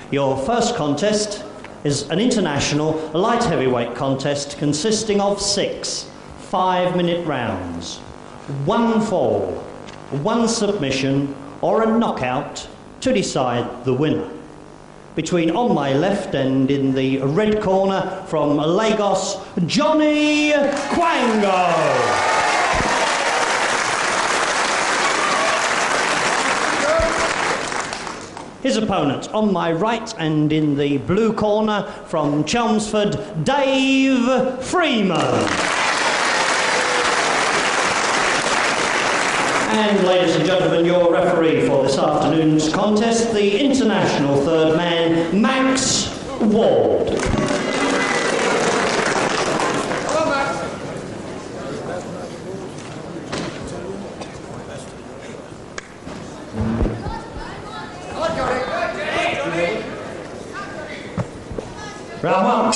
Your first contest is an international light heavyweight contest consisting of 6 5-minute rounds. 1 fall, 1 submission or a knockout to decide the winner. Between on my left and in the red corner from Lagos, Johnny Quango. His opponent on my right and in the blue corner from Chelmsford, Dave Freeman. And ladies and gentlemen, your referee for this afternoon's contest, the international third man, Max Ward. Hello, Max. Hello, Johnny. Round 1.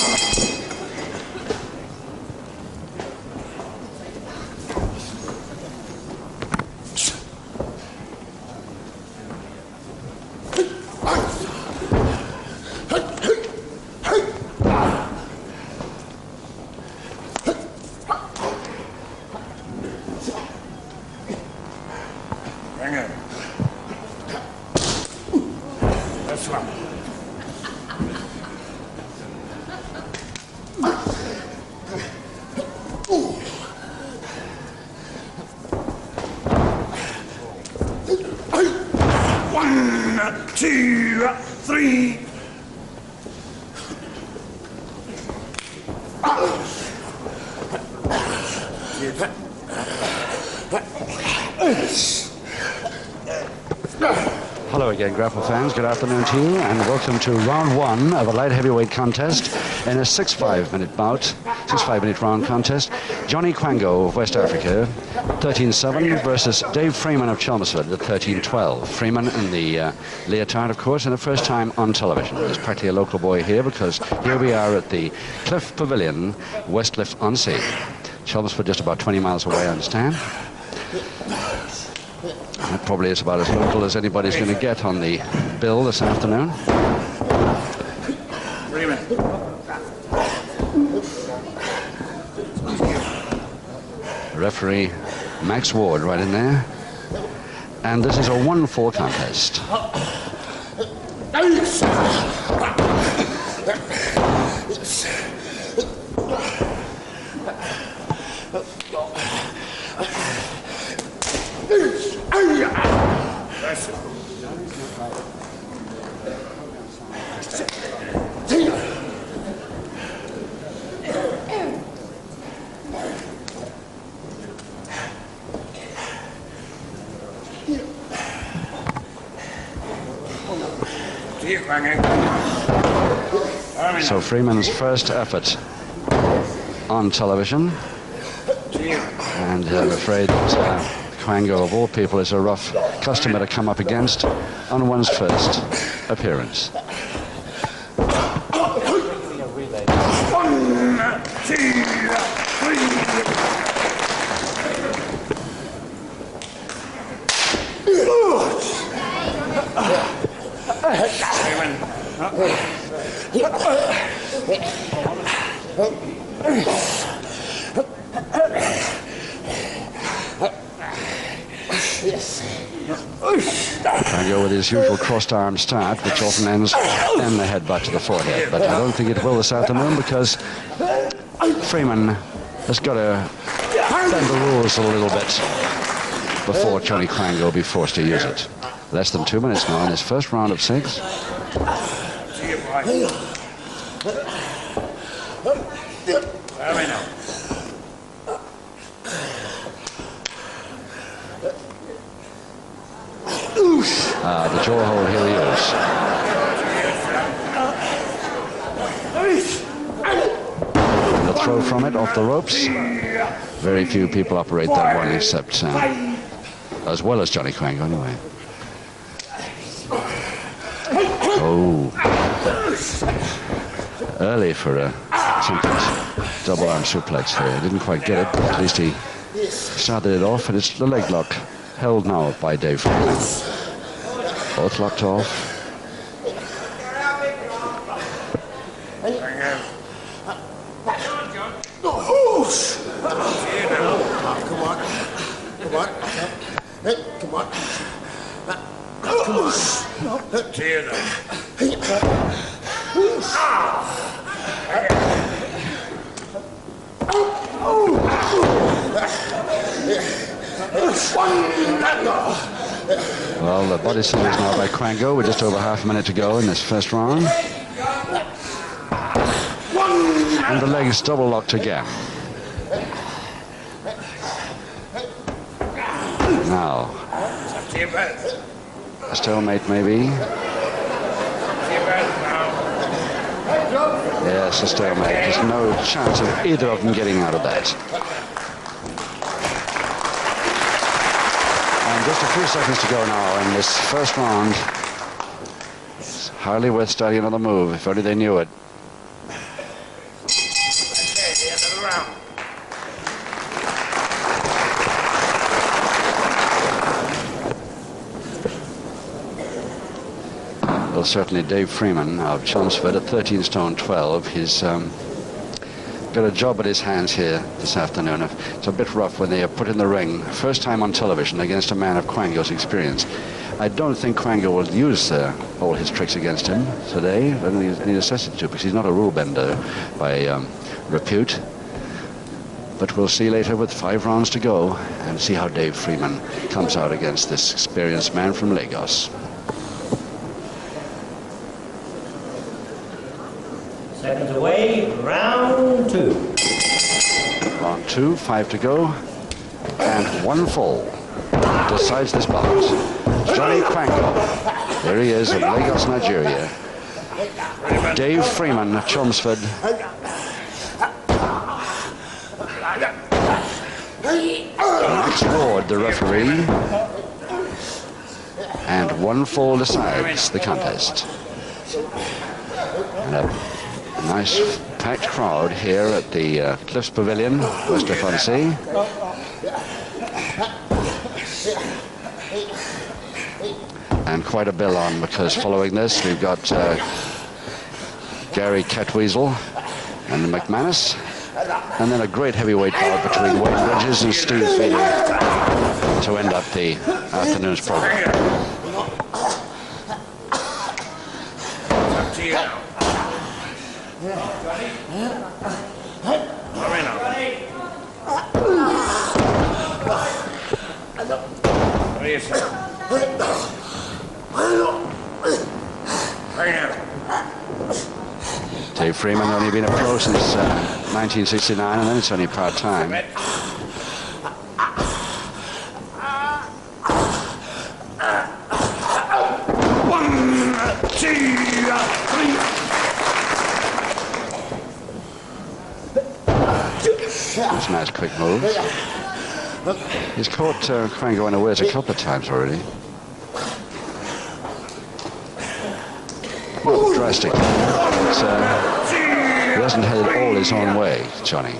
Bring it. That's one. One, 2, 3. Hello again, grapple fans. Good afternoon to you, and welcome to round 1 of a light heavyweight contest in a 6 5-minute round contest. Johnny Quango of West Africa, 13-7 versus Dave Freeman of Chelmsford at 13-12. Freeman in the leotard, of course, and the first time on television. He's practically a local boy here because here we are at the Cliff Pavilion, Westcliff-on-Sea. Chelmsford just about 20 miles away, I understand. That probably is about as local as anybody's going to get on the bill this afternoon. Referee Max Ward right in there. And this is a 1-4 contest. So Freeman's first effort on television, and I'm afraid that Quango, of all people, is a rough customer to come up against on one's first appearance. 1, 2, Quango with his usual crossed arm start, which often ends in the headbutt to the forehead. But I don't think it will this afternoon because Freeman has got to bend the rules a little bit before Johnny Quango will be forced to use it. Less than 2 minutes now in his first round of 6. The jaw hold, here he is. The throw from it off the ropes. Very few people operate that one except as well as Johnny Quango anyway. Oh, early for a double arm suplex there. Didn't quite get it, but at least he started it off, and it's the leg lock held now by Dave Freeman. Both locked off. Well, the body slam is now by Quango with just over half a minute to go in this first round. And the leg is double locked again. Now, a stalemate maybe. Yes, a stalemate. There's no chance of either of them getting out of that. And just a few seconds to go now in this first round. It's hardly worth starting another move, if only they knew it. Well, certainly Dave Freeman of Chelmsford at 13 stone 12. He's got a job at his hands here this afternoon. It's a bit rough when they are put in the ring, first time on television, against a man of Quango's experience. I don't think Quango will use all his tricks against him today. I don't think there's any necessity to, because he's not a rule bender by repute. But we'll see later with 5 rounds to go and see how Dave Freeman comes out against this experienced man from Lagos. Seconds away, round 2. Round 2, 5 to go, and 1 fall decides this bout. Johnny Quango, there he is of Lagos, Nigeria. Dave Freeman of Chelmsford. Max Ward, the referee, and 1 fall decides the contest. And a nice packed crowd here at the Cliffs Pavilion, West FNC. And quite a bill on, because following this we've got Gary Catweasel and McManus, and then a great heavyweight bout between Wayne Bridges and Steve Feeder to end up the afternoon's program. Up to you now. What do you say? Dave Freeman only been a pro since 1969, and then it's only part-time. One, two, three. That's a nice quick move. He's caught Quango unawares a couple of times already. Not drastic, but he hasn't had it all his own way, Johnny.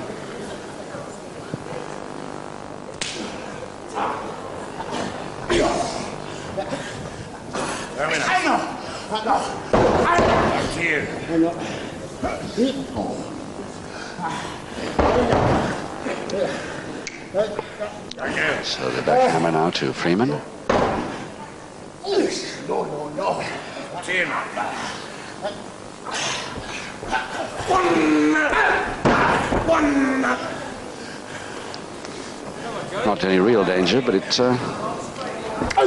Up to you. So the backhammer now to Freeman. No. Up to you now. One. Not any real danger, but it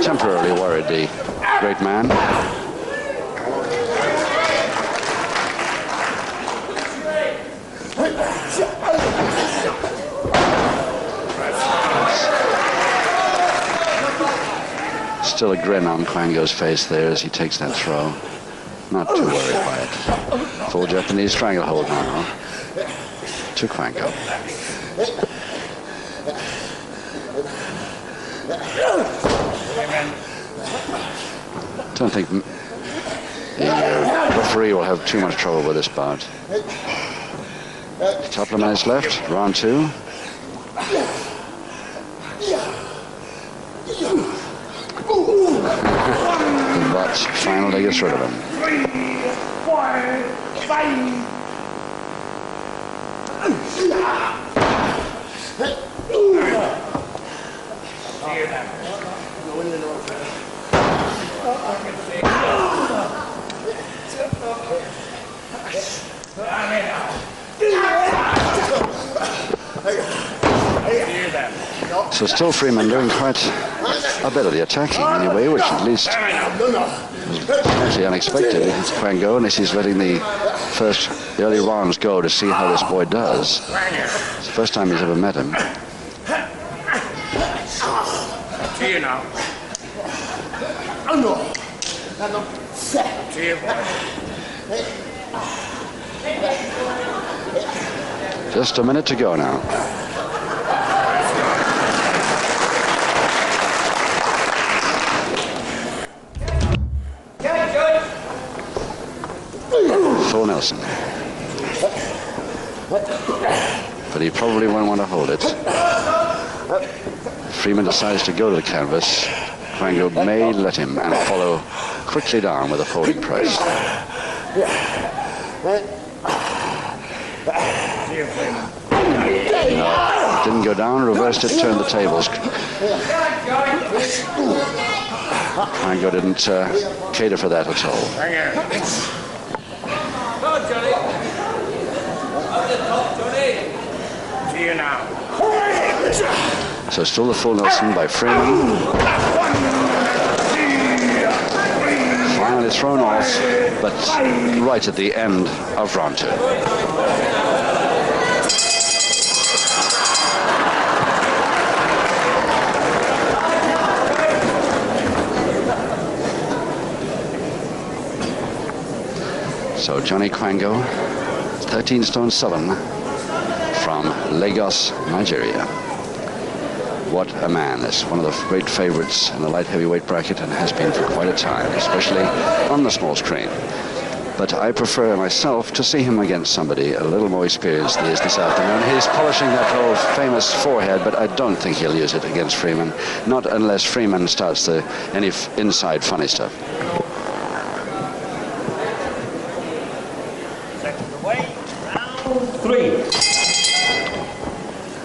temporarily worried the great man. Still a grin on Quango's face there as he takes that throw. Not too worried by it. Full Japanese stranglehold now to Quango. Don't think the referee will have too much trouble with this bout. A couple of minutes left, round 2. But finally gets rid of him. 3, 4, 5. So still Freeman doing quite a bit of the attacking anyway, which at least was actually unexpected. It's Quango, and he's letting the first early rounds go to see how this boy does. It's the first time he's ever met him. To you now. To you, boy. Just a minute to go now. Full Nelson. But he probably won't want to hold it. Freeman decides to go to the canvas. Quango may let him and follow quickly down with a folding press. No, didn't go down, reversed it, turned the tables. Quango didn't cater for that at all. To you now. So still the full Nelson by Freeman. Finally thrown off, but right at the end of round 2. So Johnny Quango, 13 stone 7 from Lagos, Nigeria. What a man. That's one of the great favorites in the light heavyweight bracket and has been for quite a time, especially on the small screen. But I prefer myself to see him against somebody a little more experienced than he is this afternoon. He's polishing that old famous forehead, but I don't think he'll use it against Freeman. Not unless Freeman starts any inside funny stuff.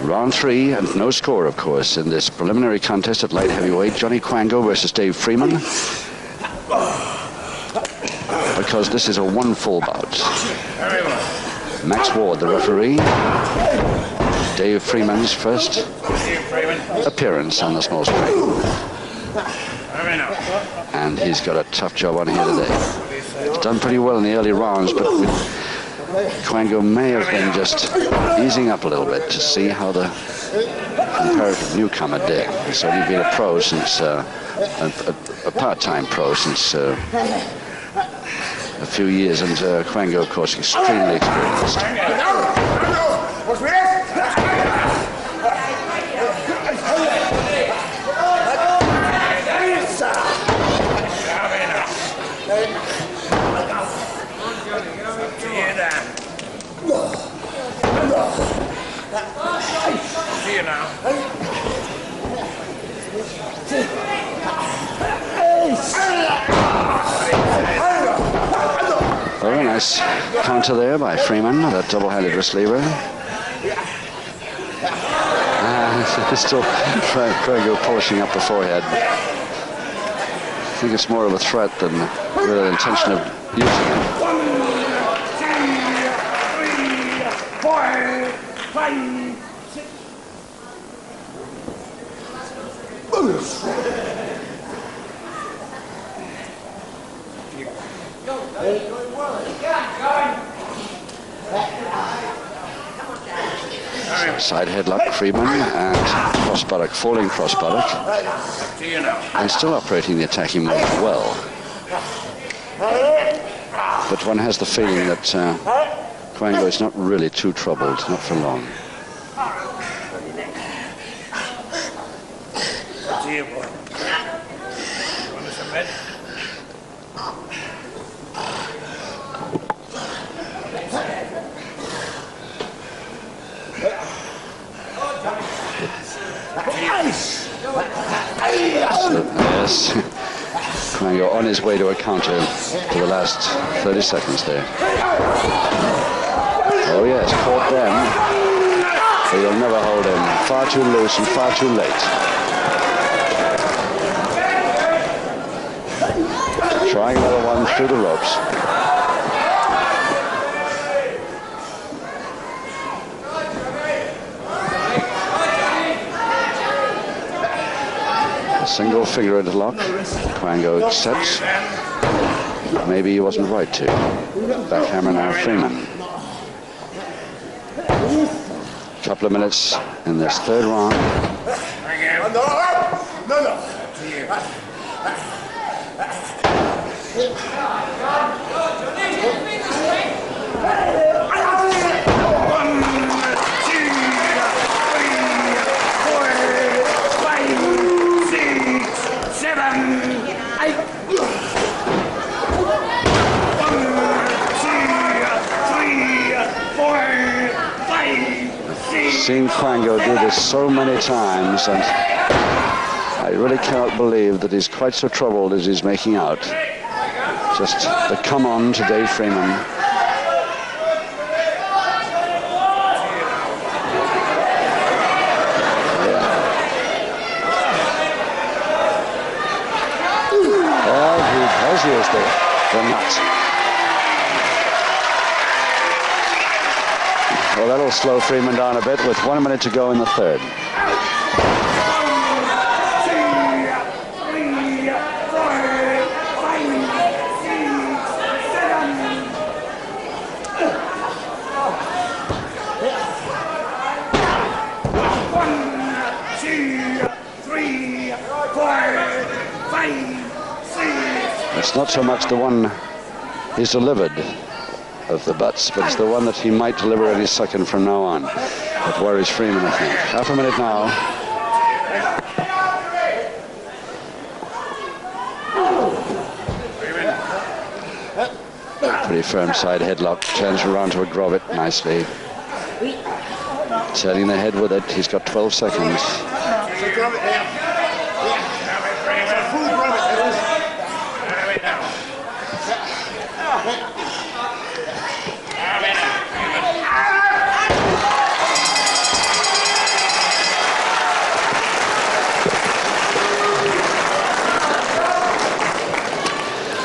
Round 3, and no score, of course, in this preliminary contest at light heavyweight. Johnny Quango versus Dave Freeman. Because this is a 1 full bout. Max Ward, the referee. Dave Freeman's first appearance on the small screen. And he's got a tough job on here today. He's done pretty well in the early rounds, but Quango may have been just easing up a little bit to see how the comparative newcomer did. He's only been a pro since, a part-time pro since a few years, and Quango, of course, extremely experienced. See you now. Very nice counter there by Freeman, that double-handed wrist lever. Still Quango polishing up the forehead. I think it's more of a threat than with an intention of using it. 1, 2, 3, 4, 5, 6. Side headlock, Freeman, and cross buttock, falling cross buttock. And still operating the attacking move well. But one has the feeling that Quango is not really too troubled, not for long. Yes, Quango on his way to a counter for the last 30 seconds there. Oh yes, caught them. But you'll never hold him. Far too loose and far too late. Trying another one through the ropes. A single finger interlock. Quango accepts. Maybe he wasn't right to. Backhammer now, Freeman. Couple of minutes in this third round. Seen Quango do this so many times, and I really cannot believe that he's quite so troubled as he's making out. Just the come on to Dave Freeman. Well, he has used the nut. Well, that'll slow Freeman down a bit with 1 minute to go in the third. It's not so much the one he's delivered of the butts, but it's the one that he might deliver any second from now on that worries Freeman, I think. Half a minute now. Pretty firm side headlock, turns around to a grommet nicely. Turning the head with it, he's got 12 seconds.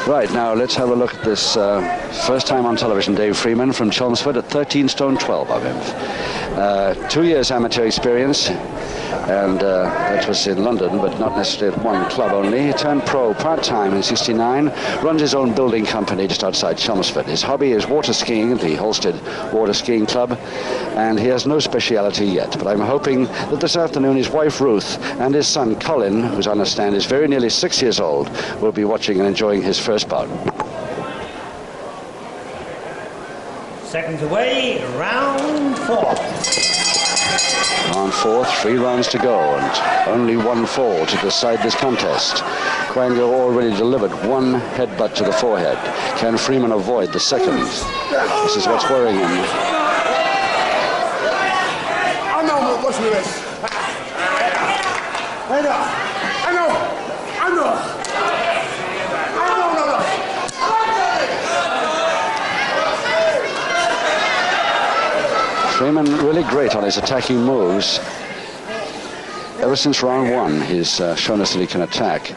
Right, now let's have a look at this first time on television Dave Freeman from Chelmsford at 13 stone 12 of him. 2 years amateur experience, and that was in London, but not necessarily at one club only. He turned pro part-time in '69, runs his own building company just outside Chelmsford. His hobby is water skiing at the Holstead Water Skiing Club, and he has no speciality yet, but I'm hoping that this afternoon his wife Ruth and his son Colin, who's I understand is very nearly 6 years old, will be watching and enjoying his first bout. Seconds away, round 4. Round 4, 3 rounds to go, and only 1 fall to decide this contest. Quango already delivered 1 headbutt to the forehead. Can Freeman avoid the second? This is what's worrying him. I know what's with this. I know. Freeman really great on his attacking moves. Ever since round 1, he's shown us that he can attack.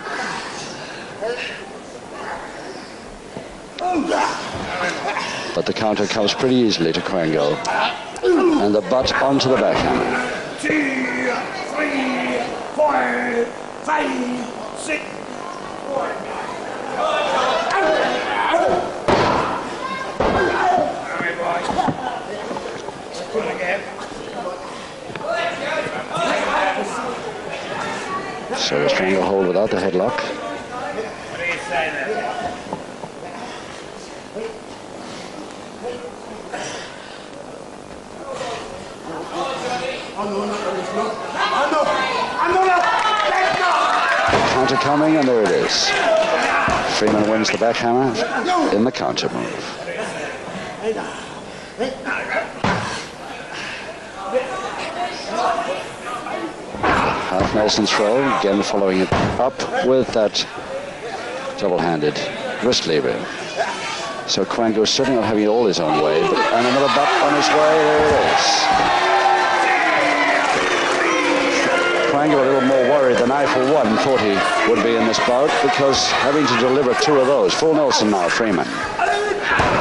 But the counter comes pretty easily to Quango. And the butt onto the backhand. 2, 3, 4, 5, 6. So a strangle hold without the headlock. What do you say then? Counter coming, and there it is. Freeman wins the backhammer in the counter move. Half Nelson throw, again following it up with that double-handed wrist lever. So Quango certainly not having it all his own way, and another butt on his way. There it is. Quango a little more worried than I, for one, thought he would be in this bout, because having to deliver 2 of those. Full Nelson now, Freeman.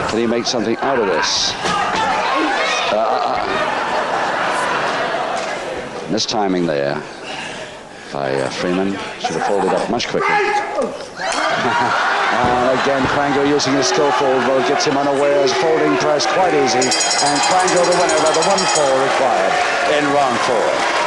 Can he make something out of this? Mistiming there by Freeman. Should have folded up much quicker. And again, Quango using his skillful well, gets him unawares, folding press quite easy. And Quango the winner by the 1-4 required in round 4.